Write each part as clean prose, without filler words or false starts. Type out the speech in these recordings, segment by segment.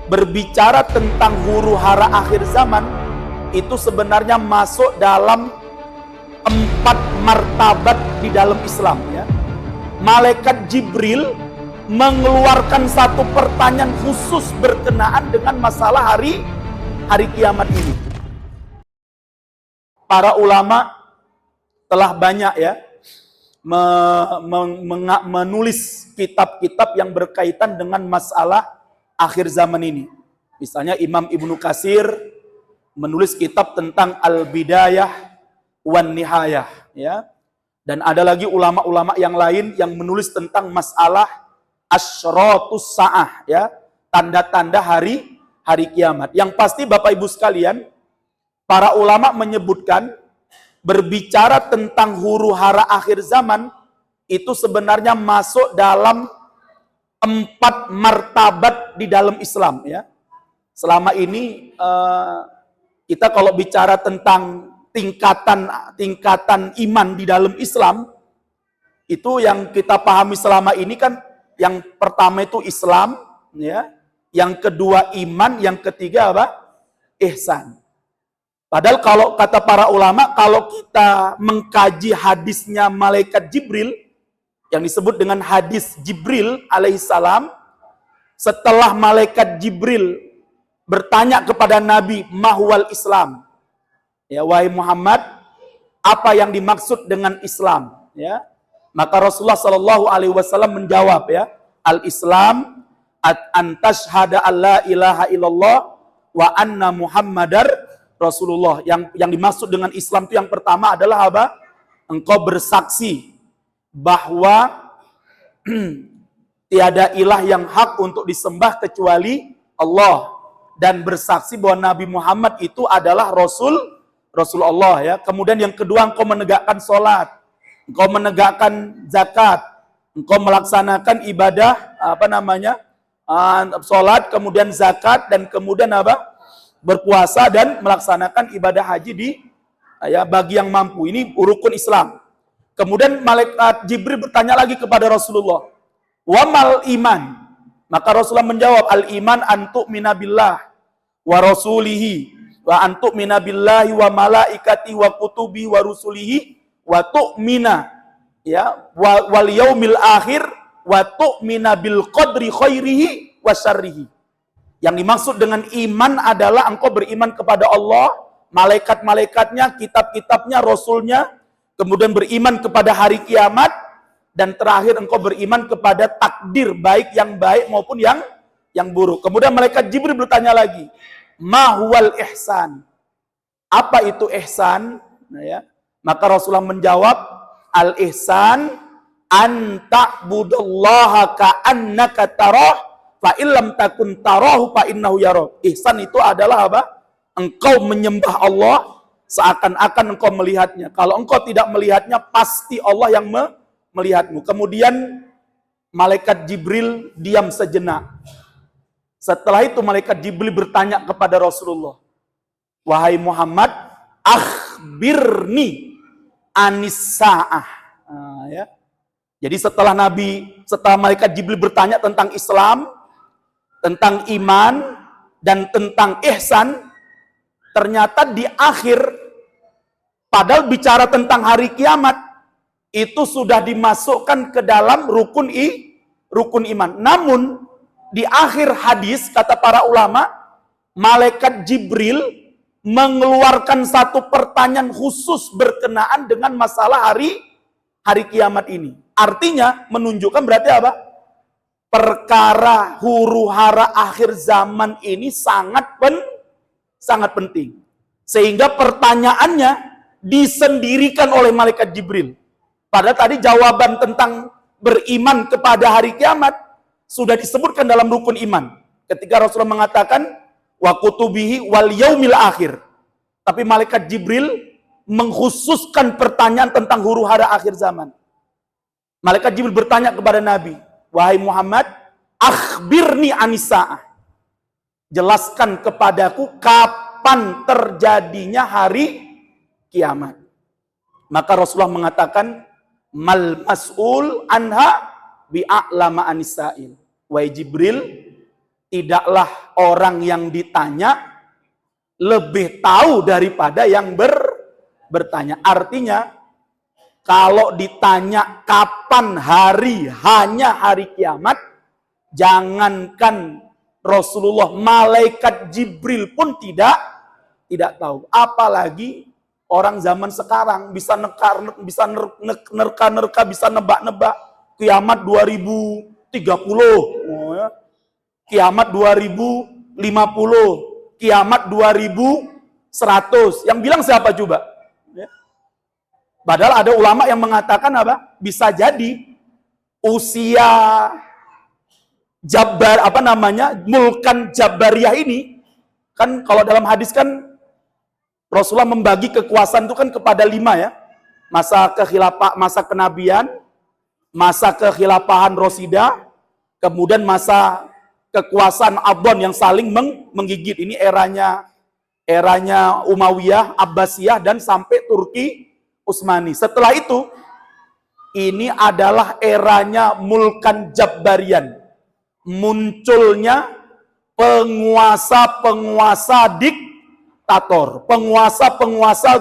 berbicara tentang huru hara akhir zaman itu sebenarnya masuk dalam 4 martabat di dalam Islam ya. Malaikat Jibril mengeluarkan satu pertanyaan khusus berkenaan dengan masalah hari kiamat ini. Para ulama telah banyak ya menulis kitab-kitab yang berkaitan dengan masalah akhir zaman ini. Misalnya Imam Ibnu Katsir menulis kitab tentang Al-Bidayah wan Nihayah ya. Dan ada lagi ulama-ulama yang lain yang menulis tentang masalah asyratus saah ya, tanda-tanda hari kiamat. Yang pasti Bapak Ibu sekalian, para ulama menyebutkan berbicara tentang huru hara akhir zaman itu sebenarnya masuk dalam 4 martabat di dalam Islam ya. Selama ini kita kalau bicara tentang tingkatan iman di dalam Islam, itu yang kita pahami selama ini kan yang pertama itu Islam ya, yang kedua iman, yang ketiga apa? Ihsan. Padahal kalau kata para ulama, kalau kita mengkaji hadisnya malaikat Jibril yang disebut dengan hadis Jibril alaihissalam, setelah malaikat Jibril bertanya kepada Nabi, mahwal Islam, ya wahai Muhammad, apa yang dimaksud dengan Islam ya? Maka Rasulullah Shallallahu alaihi wasallam menjawab ya, al-Islam an tashhada alla ilaha illallah wa anna Muhammadar Rasulullah. Yang dimaksud dengan Islam itu yang pertama adalah apa? Engkau bersaksi bahwa tiada ilah yang hak untuk disembah kecuali Allah, dan bersaksi bahwa Nabi Muhammad itu adalah Rasulullah ya. Kemudian yang kedua, engkau menegakkan sholat, engkau menegakkan zakat, engkau melaksanakan ibadah sholat, kemudian zakat, dan kemudian apa? Berpuasa dan melaksanakan ibadah haji bagi yang mampu. Ini rukun Islam. Kemudian malaikat Jibril bertanya lagi kepada Rasulullah, wa mal iman? Maka Rasulullah menjawab, al iman antuk minabillah wa rasulihi wa antuk minabillahi wa malaikati wa kutubi wa rusulihi wa tu'mina ya wal yaumil akhir wa tu'mina bil qadri khairihi wa syarrihi. Yang dimaksud dengan iman adalah engkau beriman kepada Allah, malaikat-malaikatnya, kitab-kitabnya, rasulnya, kemudian beriman kepada hari kiamat, dan terakhir engkau beriman kepada takdir baik maupun yang buruk. Kemudian malaikat Jibril bertanya lagi, ma huwal ihsan? Apa itu ihsan? Nah, ya. Maka Rasulullah menjawab, al ihsan an ta'budallaha ka'annaka tarah fa illam takun tarahu fa innahu yarah. Ihsan itu adalah apa? Engkau menyembah Allah seakan-akan engkau melihatnya. Kalau engkau tidak melihatnya, pasti Allah yang melihatmu. Kemudian malaikat Jibril diam sejenak. Setelah itu malaikat Jibril bertanya kepada Rasulullah, wahai Muhammad, akhbirni anis sa'ah. Ya. Jadi setelah malaikat Jibril bertanya tentang Islam, tentang iman, dan tentang ihsan, ternyata di akhir, padahal bicara tentang hari kiamat, itu sudah dimasukkan ke dalam rukun iman. Namun di akhir hadis, kata para ulama, malaikat Jibril mengeluarkan satu pertanyaan khusus berkenaan dengan masalah hari kiamat ini. Artinya menunjukkan berarti apa? Perkara huru hara akhir zaman ini sangat penting. Sehingga pertanyaannya disendirikan oleh malaikat Jibril. Padahal tadi jawaban tentang beriman kepada hari kiamat sudah disebutkan dalam rukun iman. Ketika Rasulullah mengatakan wa kutubihi wal yaumil akhir. Tapi malaikat Jibril mengkhususkan pertanyaan tentang huru hara akhir zaman. Malaikat Jibril bertanya kepada Nabi, wahai Muhammad, akhbirni anis sa'ah. Jelaskan kepadaku kapan terjadinya hari kiamat. Maka Rasulullah mengatakan, mal mas'ul anha bi'a'lama anisail. Wahai Jibril, tidaklah orang yang ditanya lebih tahu daripada yang bertanya. Artinya, kalau ditanya kapan hari, hanya hari kiamat, jangankan Rasulullah, malaikat Jibril pun tidak tahu. Apalagi orang zaman sekarang bisa nerka-nerka, bisa nebak-nebak kiamat 2030, kiamat 2050, kiamat 2100. Yang bilang siapa coba? Padahal ada ulama yang mengatakan apa? Bisa jadi usia Mulkan Jabariyah ini, kan kalau dalam hadis kan Rasulullah membagi kekuasaan itu kan kepada 5 ya. Masa kenabian, masa kekhilafahan Rasidah, kemudian masa kekuasaan Abbon yang saling menggigit. Ini eranya Umayyah, Abbasiyah, dan sampai Turki Utsmani. Setelah itu, ini adalah eranya Mulkan Jabbarian. Munculnya penguasa-penguasa diktator, penguasa-penguasa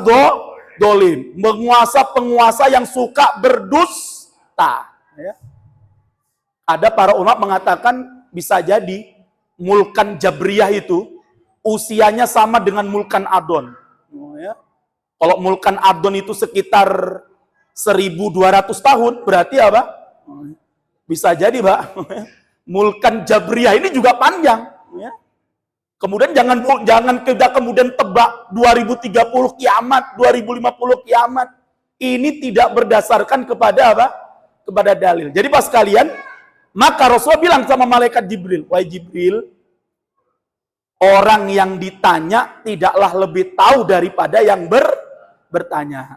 dolim, penguasa-penguasa yang suka berdusta. Ya. Ada para ulama mengatakan bisa jadi Mulkan Jabriyah itu usianya sama dengan Mulkan Adon. Ya. Kalau Mulkan Adon itu sekitar 1200 tahun, berarti apa? Bisa jadi, Pak. Mulkan Jabriyah ini juga panjang. Ya. Kemudian jangan kita kemudian tebak 2030 kiamat, 2050 kiamat. Ini tidak berdasarkan kepada apa? Kepada dalil. Jadi pas kalian, maka Rasulullah bilang sama malaikat Jibril, wahai Jibril, orang yang ditanya tidaklah lebih tahu daripada yang bertanya.